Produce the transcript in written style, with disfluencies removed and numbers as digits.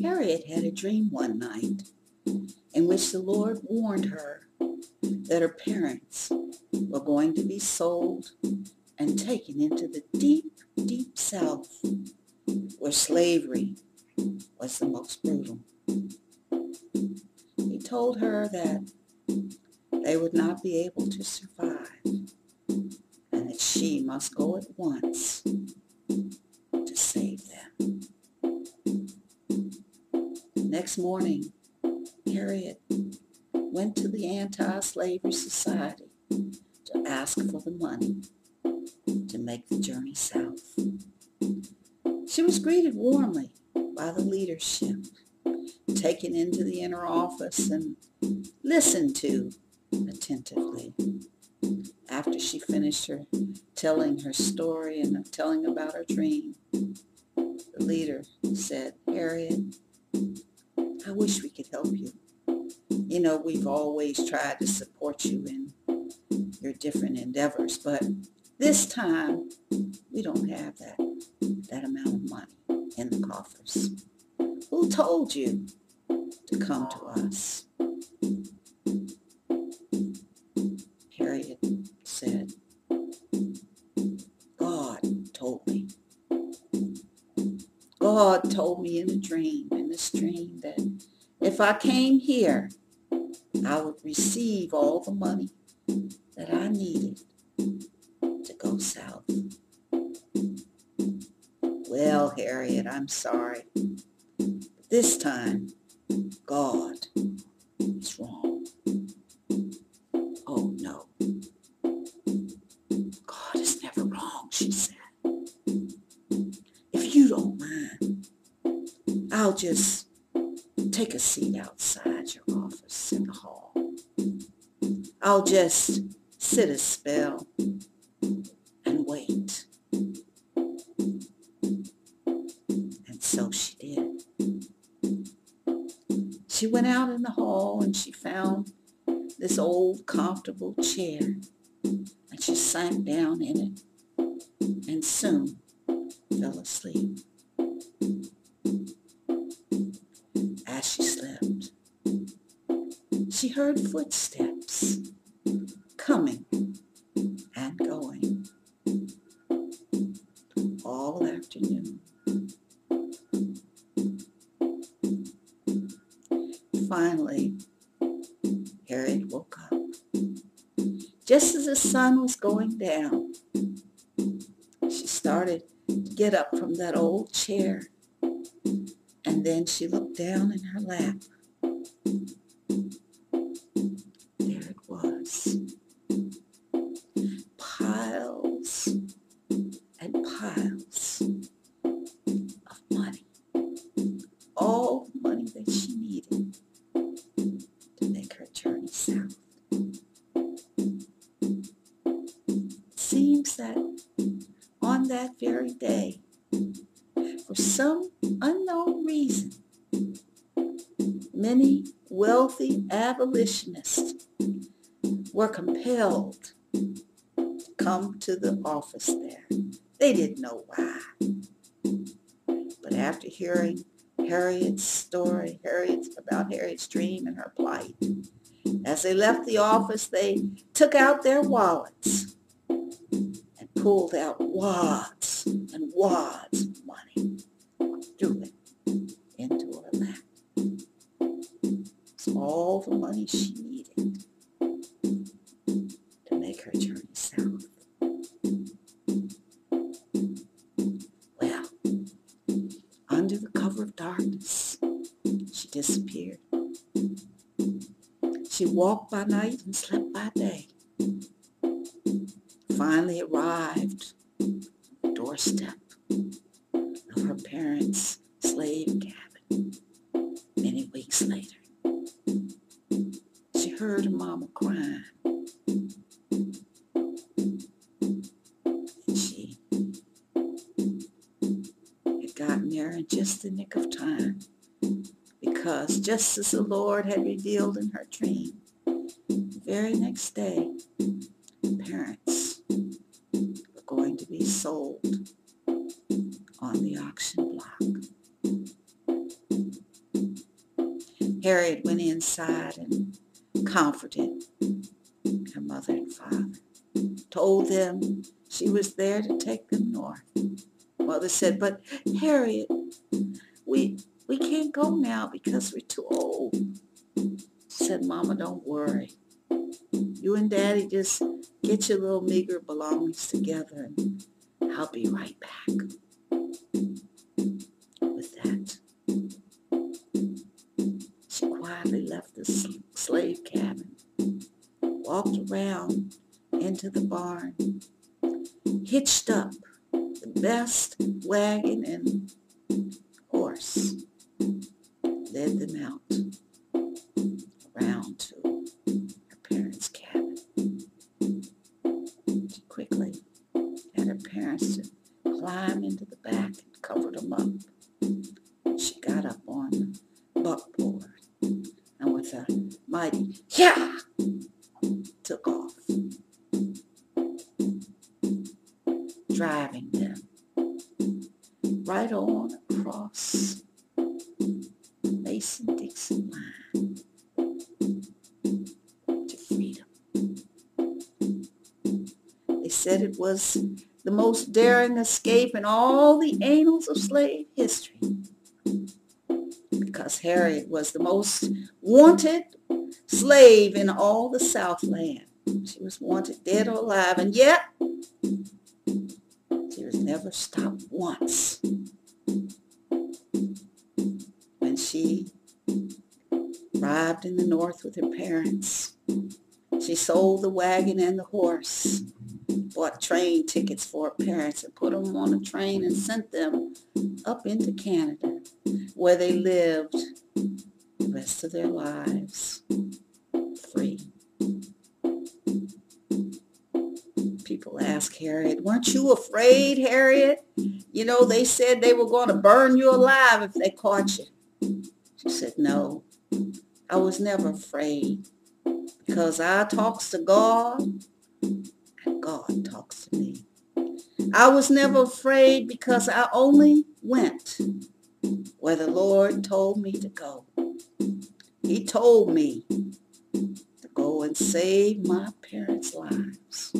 Harriet had a dream one night in which the Lord warned her that her parents were going to be sold and taken into the deep, deep South, where slavery was the most brutal. He told her that they would not be able to survive and that she must go at once to save them. Next morning, Harriet went to the Anti-Slavery Society to ask for the money to make the journey south. She was greeted warmly by the leadership, taken into the inner office and listened to attentively. After she finished telling her story and telling about her dream, the leader said, "Harriet, I wish we could help you. You know, we've always tried to support you in your different endeavors, but this time we don't have that amount of money in the coffers. Who told you to come to us?" Harriet said, "God told me. God told me in this dream that if I came here, I would receive all the money that I needed to go south." "Well, Harriet, I'm sorry. But this time, God is wrong." "Oh, no. God is never wrong," she said. "If you don't mind, I'll just take a seat outside your office in the hall. I'll just sit a spell and wait." And so she did. She went out in the hall and she found this old comfortable chair, and she sank down in it and soon fell asleep. As she slept, she heard footsteps coming and going all afternoon. Finally, Harriet woke up. Just as the sun was going down, she started to get up from that old chair, and then she looked down in her lap. There it was. Piles and piles of money. All the money that she needed to make her journey south. It seems that on that very day, for some unknown reason, many wealthy abolitionists were compelled to come to the office there. They didn't know why. But after hearing Harriet's story, about Harriet's dream and her plight, as they left the office, they took out their wallets and pulled out wads and wads of money, threw it into her lap. It's all the money she needed to make her journey south. Well, under the cover of darkness, she disappeared. She walked by night and slept by day. Finally arrived on the doorstep of her parents' slave cabin many weeks later. She heard her mama crying. And she had gotten there in just the nick of time, because just as the Lord had revealed in her dream, the very next day, parents were going to be sold on the auction block. Harriet went inside and comforted her mother and father, told them she was there to take them north. Mother said, but Harriet, we can't go now because we're too old. Said, Mama, don't worry. You and Daddy just get your little meager belongings together and I'll be right back. With that, she quietly left the slave cabin, walked around into the barn, hitched up the best wagon and horse, led them out around to her parents' cabin. She quickly had her parents to climb into the back and covered them up. She got up on the buckboard and with a mighty yeah took off, driving them right on across Mason-Dixon line to freedom. They said it was the most daring escape in all the annals of slave history because Harriet was the most wanted slave in all the Southland. She was wanted dead or alive, and yet she was never stopped once. When she arrived in the North with her parents, she sold the wagon and the horse, bought train tickets for her parents and put them on a train and sent them up into Canada, where they lived the rest of their lives free. People ask Harriet, weren't you afraid, Harriet? You know, they said they were going to burn you alive if they caught you. She said, no, I was never afraid because I talks to God and God talks to me. I was never afraid because I only went where the Lord told me to go. He told me to go and save my parents' lives.